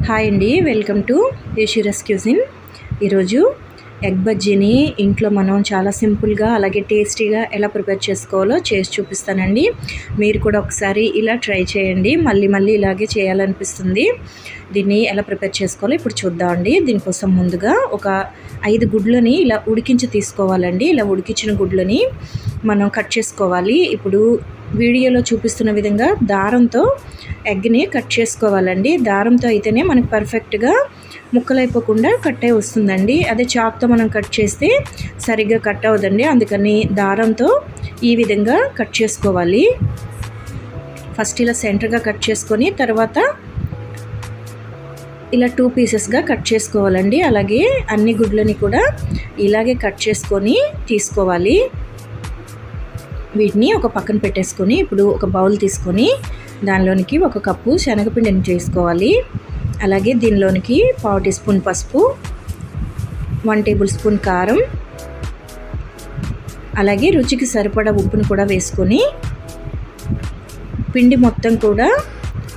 Hi అండి, welcome to ఏషిరస్ cuisine. ఈరోజు egg బజ్జీని ఇంట్లో మనం చాలా సింపుల్గా అలాగే టేస్టీగా ఎలా ప్రిపేర్ చేసుకోవాలో చేసి చూపిస్తానండి. మీరు కూడా ఒకసారి ఇలా ట్రై చేయండి, మళ్ళీ ఇలాగే చేయాలనిపిస్తుంది. దీన్ని ఎలా ప్రిపేర్ చేసుకోవాలో ఇప్పుడు చూద్దామండి. దీనికోసం ముందుగా ఒక 5 గుడ్లని ఇలా ఉడికించి తీసుకోవాలండి. ఇలా ఉడికించిన గుడ్లని మనం కట్ చేసుకోవాలి. ఇప్పుడు వీడియోలో చూపిస్తున్న విధంగా దారంతో ఎగ్ని కట్ చేసుకోవాలండి. దారంతో అయితేనే మనకు పర్ఫెక్ట్గా ముక్కలైపోకుండా కట్ అయి వస్తుందండి. అదే చాక్తో మనం కట్ చేస్తే సరిగ్గా కట్ అవ్వదండి. అందుకని దారంతో ఈ విధంగా కట్ చేసుకోవాలి. ఫస్ట్ ఇలా సెంటర్గా కట్ చేసుకొని తర్వాత ఇలా 2 పీసెస్గా కట్ చేసుకోవాలండి. అలాగే అన్ని గుడ్లని కూడా ఇలాగే కట్ చేసుకొని తీసుకోవాలి. వీటిని ఒక పక్కన పెట్టేసుకొని ఇప్పుడు ఒక బౌల్ తీసుకొని దానిలోనికి 1 కప్పు శనగపిండిని చేసుకోవాలి. అలాగే దీనిలోనికి 1/2 టీ స్పూన్ పసుపు, 1 టేబుల్ స్పూన్ కారం, అలాగే రుచికి సరిపడా ఉప్పును కూడా వేసుకొని పిండి మొత్తం కూడా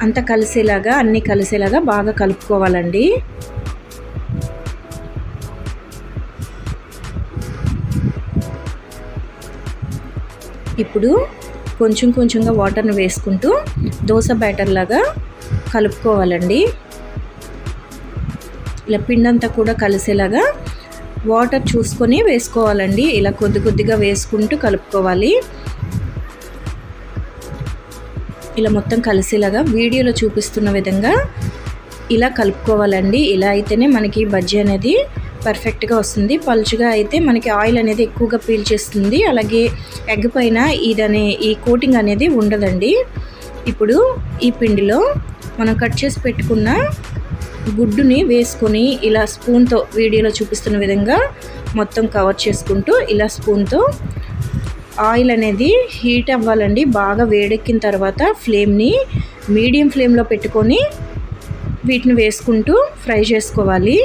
అంతా కలిసేలాగా అన్నీ కలిసేలాగా బాగా కలుపుకోవాలండి. ఇప్పుడు కొంచెంగా వాటర్ని వేసుకుంటూ దోశ బ్యాటర్ లాగా కలుపుకోవాలండి. ఇలా పిండంతా కూడా కలిసేలాగా వాటర్ చూసుకొని వేసుకోవాలండి. ఇలా కొద్దిగా వేసుకుంటూ కలుపుకోవాలి. ఇలా మొత్తం కలిసేలాగా వీడియోలో చూపిస్తున్న విధంగా ఇలా కలుపుకోవాలండి. ఇలా అయితేనే మనకి బజ్జీ అనేది పర్ఫెక్ట్గా వస్తుంది. పలుచగా అయితే మనకి ఆయిల్ అనేది ఎక్కువగా పీల్చేస్తుంది. అలాగే ఎగ్ పైన ఈ కోటింగ్ అనేది ఉండదండి. ఇప్పుడు ఈ పిండిలో మనం కట్ చేసి పెట్టుకున్న గుడ్డుని వేసుకొని ఇలా స్పూన్తో వీడియోలో చూపిస్తున్న విధంగా మొత్తం కవర్ చేసుకుంటూ ఇలా స్పూన్తో ఆయిల్ అనేది హీట్ అవ్వాలండి. బాగా వేడెక్కిన తర్వాత ఫ్లేమ్ని మీడియం ఫ్లేమ్లో పెట్టుకొని వీటిని వేసుకుంటూ ఫ్రై చేసుకోవాలి.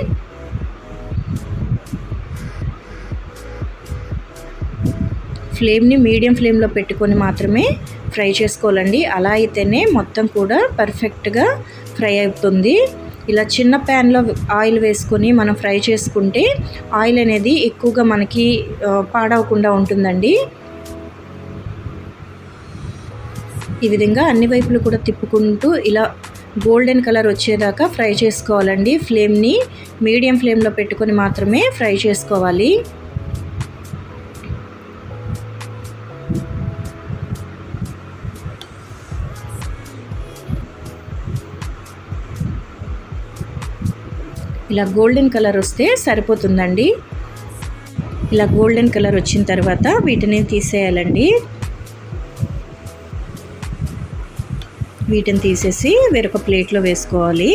ఫ్లేమ్ని మీడియం ఫ్లేమ్లో పెట్టుకొని మాత్రమే ఫ్రై చేసుకోవాలండి. అలా అయితేనే మొత్తం కూడా పర్ఫెక్ట్గా ఫ్రై అవుతుంది. ఇలా చిన్న ప్యాన్లో ఆయిల్ వేసుకొని మనం ఫ్రై చేసుకుంటే ఆయిల్ అనేది ఎక్కువగా మనకి పాడవకుండా ఉంటుందండి. ఈ విధంగా అన్ని వైపులు కూడా తిప్పుకుంటూ ఇలా గోల్డెన్ కలర్ వచ్చేదాకా ఫ్రై చేసుకోవాలండి. ఫ్లేమ్ని మీడియం ఫ్లేమ్లో పెట్టుకొని మాత్రమే ఫ్రై చేసుకోవాలి. ఇలా గోల్డెన్ కలర్ వస్తే సరిపోతుందండి. ఇలా గోల్డెన్ కలర్ వచ్చిన తర్వాత వీటిని తీసేయాలండి. వీటిని తీసేసి వేరొక ప్లేట్లో వేసుకోవాలి.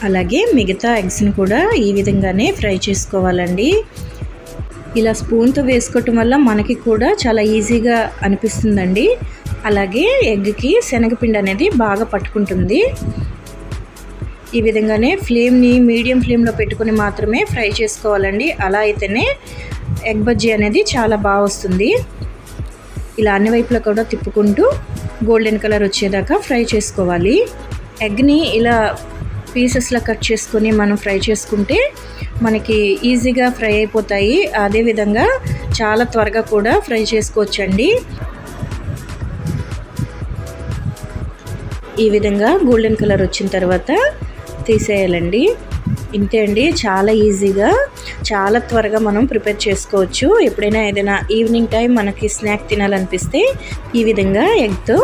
అలాగే మిగతా ఎగ్స్ని కూడా ఈ విధంగానే ఫ్రై చేసుకోవాలండి. ఇలా స్పూన్తో వేసుకోవటం వల్ల మనకి కూడా చాలా ఈజీగా అనిపిస్తుందండి. అలాగే ఎగ్కి శనగపిండి అనేది బాగా పట్టుకుంటుంది. ఈ విధంగానే ఫ్లేమ్ని మీడియం ఫ్లేమ్లో పెట్టుకొని మాత్రమే ఫ్రై చేసుకోవాలండి. అలా అయితేనే ఎగ్ బజ్జీ అనేది చాలా బాగా వస్తుంది. ఇలా అన్ని వైపులా కూడా తిప్పుకుంటూ గోల్డెన్ కలర్ వచ్చేదాకా ఫ్రై చేసుకోవాలి. ఎగ్ని ఇలా పీసెస్లా కట్ చేసుకొని మనం ఫ్రై చేసుకుంటే మనకి ఈజీగా ఫ్రై అయిపోతాయి. అదేవిధంగా చాలా త్వరగా కూడా ఫ్రై చేసుకోవచ్చండి. ఈ విధంగా గోల్డెన్ కలర్ వచ్చిన తర్వాత తీసేయాలండి. ఇంతే అండి, చాలా ఈజీగా చాలా త్వరగా మనం ప్రిపేర్ చేసుకోవచ్చు. ఎప్పుడైనా ఏదైనా ఈవినింగ్ టైం మనకి స్నాక్ తినాలనిపిస్తే ఈ విధంగా ఎగ్తో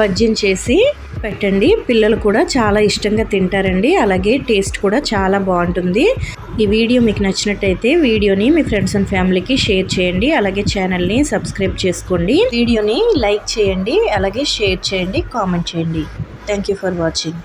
బజ్జీని చేసి పెట్టండి. పిల్లలు కూడా చాలా ఇష్టంగా తింటారండి. అలాగే టేస్ట్ కూడా చాలా బాగుంటుంది. ఈ వీడియో మీకు నచ్చినట్టయితే వీడియోని మీ ఫ్రెండ్స్ అండ్ ఫ్యామిలీకి షేర్ చేయండి. అలాగే ఛానల్ని సబ్స్క్రైబ్ చేసుకోండి. వీడియోని లైక్ చేయండి, అలాగే షేర్ చేయండి, కామెంట్ చేయండి. Thank you for watching.